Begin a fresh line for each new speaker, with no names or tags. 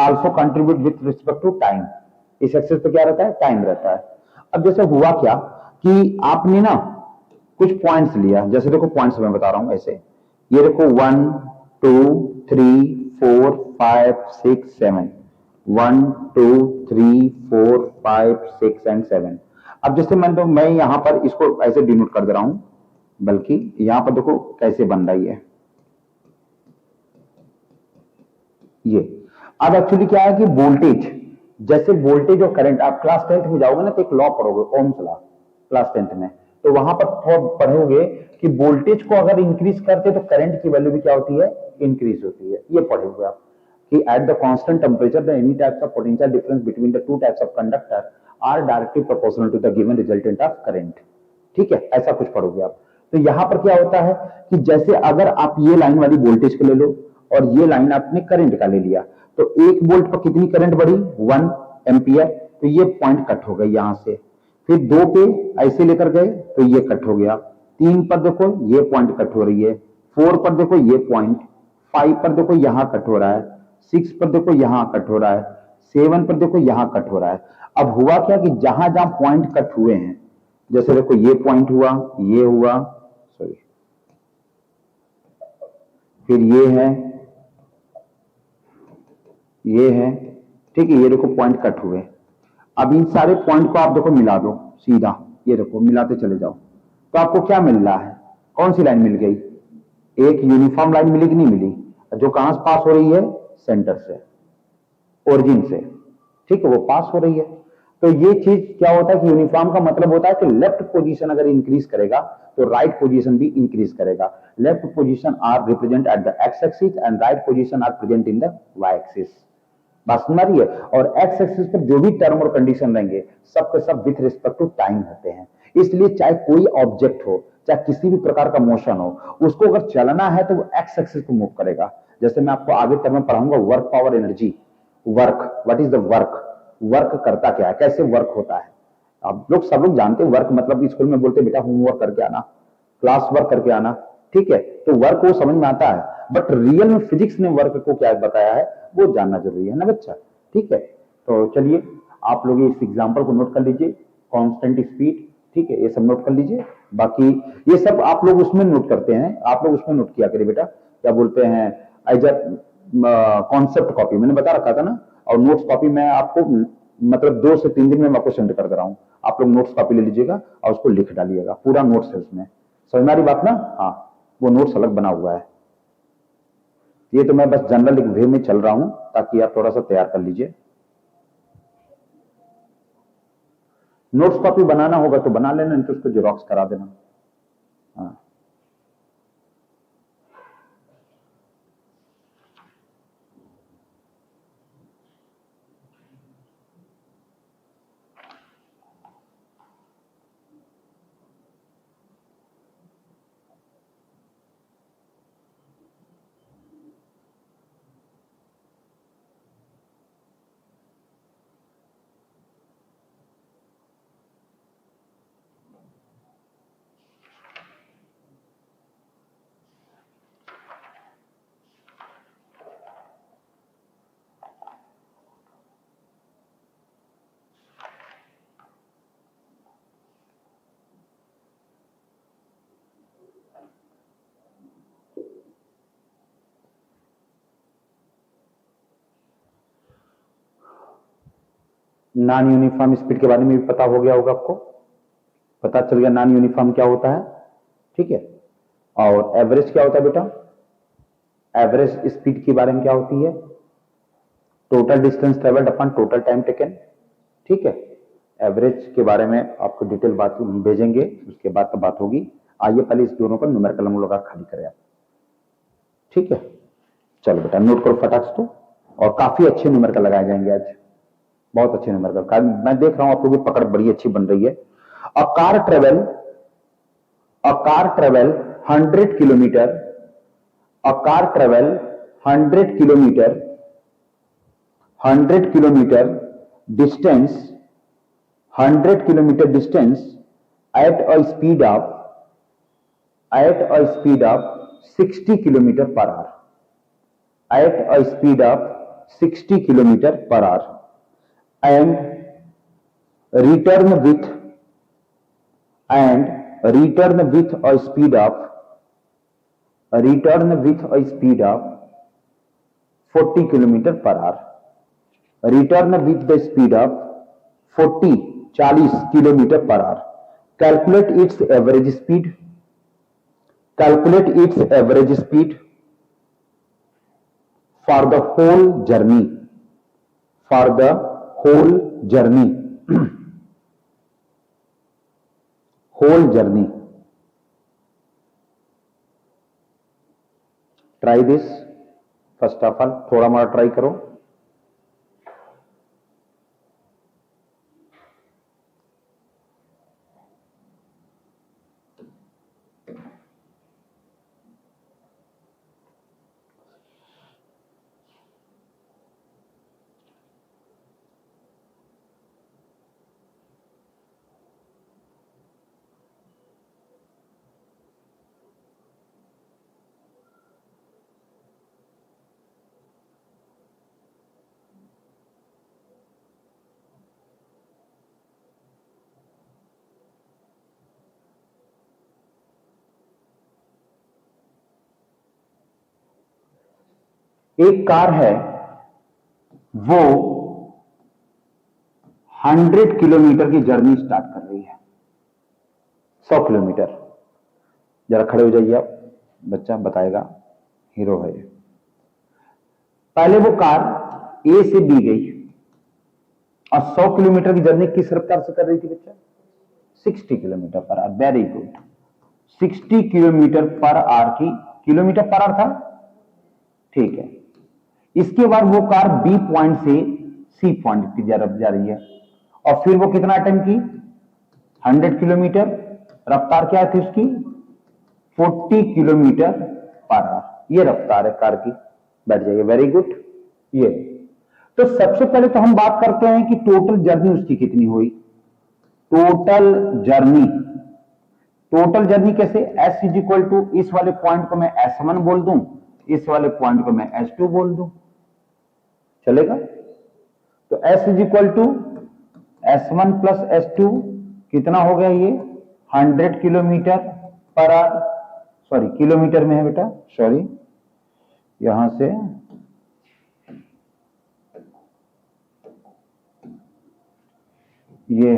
Also contribute with respect to time. इस एक्सिस पे क्या रहता है, टाइम रहता है। अब जैसे हुआ क्या कि आपने ना कुछ पॉइंट्स लिया, जैसे देखो पॉइंट्स मैं बता रहा हूं ऐसे, ये देखो 1 2 3 4 5 6 7, 1 2 3 4 5 6 एंड 7। अब जैसे मैं यहां पर इसको ऐसे डिनोट कर दे रहा हूं, बल्कि यहां पर देखो कैसे बन रही है ये। अब एक्चुअली क्या है कि वोल्टेज, जैसे वोल्टेज और करंट, आप क्लास 10th में जाओगे ना तो एक लॉ पढ़ोगे, ओम्स लॉ, क्लास 10th में, तो वहां पर पढ़ोगे कि वोल्टेज को अगर इंक्रीज करते तो करंट की वैल्यू भी क्या होती है, इंक्रीज होती है। ये पढ़ोगे आप कि at the constant temperature the any types of potential difference between the two types of conductor are directly proportional to the given resultant of current. ठीक है, ऐसा कुछ पढ़ोगे आप। तो यहां पर क्या होता है कि जैसे अगर आप ये लाइन वाली वोल्टेज को ले लो और ये लाइन आपने करंट का ले लिया, तो 1 वोल्ट पर कितनी करंट बढ़ी, 1 एम्पियर, तो ये पॉइंट कट हो गई यहां से। फिर 2 पे ऐसे लेकर गए तो ये कट हो गया, 3 पर देखो ये पॉइंट कट हो रही है, 4 पर देखो ये पॉइंट, 5 पर देखो यहां कट हो रहा है, 6 पर देखो यहां कट हो रहा है, 7 पर देखो यहां कट हो रहा है। अब हुआ क्या कि जहां जहां पॉइंट कट हुए हैं, जैसे देखो ये पॉइंट हुआ, ये हुआ, सॉरी, फिर ये है, ये है, ठीक है, ये देखो पॉइंट कट हुए। अब इन सारे पॉइंट को आप देखो मिला दो सीधा, ये देखो मिलाते चले जाओ, तो आपको क्या मिल रहा है, कौन सी लाइन मिल गई, एक यूनिफॉर्म लाइन मिली कि नहीं मिली, जो कहां से पास हो रही है, सेंटर से, ओरिजिन से, ठीक है, वो पास हो रही है। तो ये चीज क्या होता है कि यूनिफॉर्म का मतलब होता है कि लेफ्ट पोजीशन अगर इंक्रीज करेगा तो राइट पोजीशन भी इंक्रीज करेगा। Left position are represent at the X axis and right position are present in the Y axis. बात सुन रही है। और एक्स एक्सिस पर जो भी टर्म और कंडीशन रहेंगे सब के सब विथ रिस्पेक्ट टू टाइम होते हैं। इसलिए चाहे कोई ऑब्जेक्ट हो, चाहे किसी भी प्रकार का मोशन हो, उसको अगर चलना है तो वो एक्स एक्सिस को मूव करेगा। जैसे मैं आपको आगे टर्म में पढ़ाऊंगा work power energy, work, what is the work, work करता क्या है, कैसे वर्क होता है। आप लोग सब लोग जानते हैं वर्क मतलब, स्कूल में बोलते बेटा होमवर्क करके आना, क्लास वर्क करके आना, ठीक है, तो वर्क वो समझ में आता है, बट रियल में फिजिक्स ने वर्क को क्या बताया है वो जानना जरूरी है ना बच्चा। ठीक है, तो चलिए आप लोग इस एग्जांपल को नोट कर लीजिए, कांस्टेंट स्पीड, ठीक है, ये सब नोट कर लीजिए। बाकी ये सब आप लोग उसमें नोट करते हैं, आप लोग उसमें नोट किया करिए बेटा, क्या बोलते हैं, एज अ कॉन्सेप्ट कॉपी मैंने बता रखा था ना, और नोट्स कॉपी मैं आपको मतलब 2 से 3 दिन में मैं आपको सेंड कर दे रहा हूं। आप लोग नोट्स कॉपी ले लीजिएगा और उसको लिख डालिएगा, पूरा नोट्स है उसमें, समझ में आ रही बात ना। हाँ, वो नोट्स अलग बना हुआ है, ये तो मैं बस जनरल वे में चल रहा हूं ताकि आप थोड़ा सा तैयार कर लीजिए। नोट्स कॉपी बनाना होगा तो बना लेना, नहीं तो उसको जेरॉक्स करा देना। हाँ, नॉन यूनिफॉर्म स्पीड के बारे में भी पता हो गया होगा आपको, पता चल गया नॉन यूनिफॉर्म क्या होता है, ठीक है। और एवरेज क्या होता है बेटा, एवरेज स्पीड के बारे में क्या होती है, total distance travelled upon total time taken, ठीक है। एवरेज के बारे में आपको डिटेल बात भेजेंगे, उसके बाद तो बात होगी। आइए पहले इस दोनों पर न्यूमेरिकल हम लोग खाली करें आप, ठीक है। चलो बेटा नोट करो फटाक से, तो और काफी अच्छे न्यूमेरिकल लगाए जाएंगे आज, बहुत अच्छे न्यूमेरिकल। मैं देख रहा हूं आप लोगों की पकड़ बड़ी अच्छी बन रही है। A car travel 100 kilometre, a car travel 100 kilometer 100 kilometer distance 100 kilometer distance at a speed of 60 kilometer per hour, at a speed of 60 kilometre per hour and return with a speed of 40 kilometre per hour. Return with the speed of 40 kilometre per hour. Calculate its average speed. For the whole journey. Try this. First of all थोड़ा मोड़ा try करो। एक car है, वो 100 kilometre की journey start कर रही है। 100 किलोमीटर। जरा खड़े हो जाइए आप, बच्चा बताएगा, हीरो है। पहले वो कार ए से बी गई और 100 किलोमीटर की जर्नी किस रफ्तार से कर रही थी बच्चा? 60 kilometre per our. Very good. 60 kilometre per our की, किलोमीटर पर आवर था, ठीक है। इसके बाद वो कार बी पॉइंट से सी पॉइंट की तरफ जा रही है और फिर वो कितना अटेम्प्ट की? 100 किलोमीटर। रफ्तार क्या थी उसकी? 40 किलोमीटर पर आवर। ये रफ्तार है कार की। बैठ जाइए। Very good. ये तो सबसे पहले तो हम बात करते हैं कि टोटल जर्नी उसकी कितनी हुई। टोटल जर्नी कैसे? S इज इक्वल टू, इस वाले पॉइंट को मैं S1 बोल दूं, इस वाले पॉइंट को मैं S2 बोल दूं, चलेगा? तो S is equal to S1 plus S2 कितना हो गया? ये 100 kilometre per our. Sorry, kilometre में है बेटा, सॉरी, यहां से ये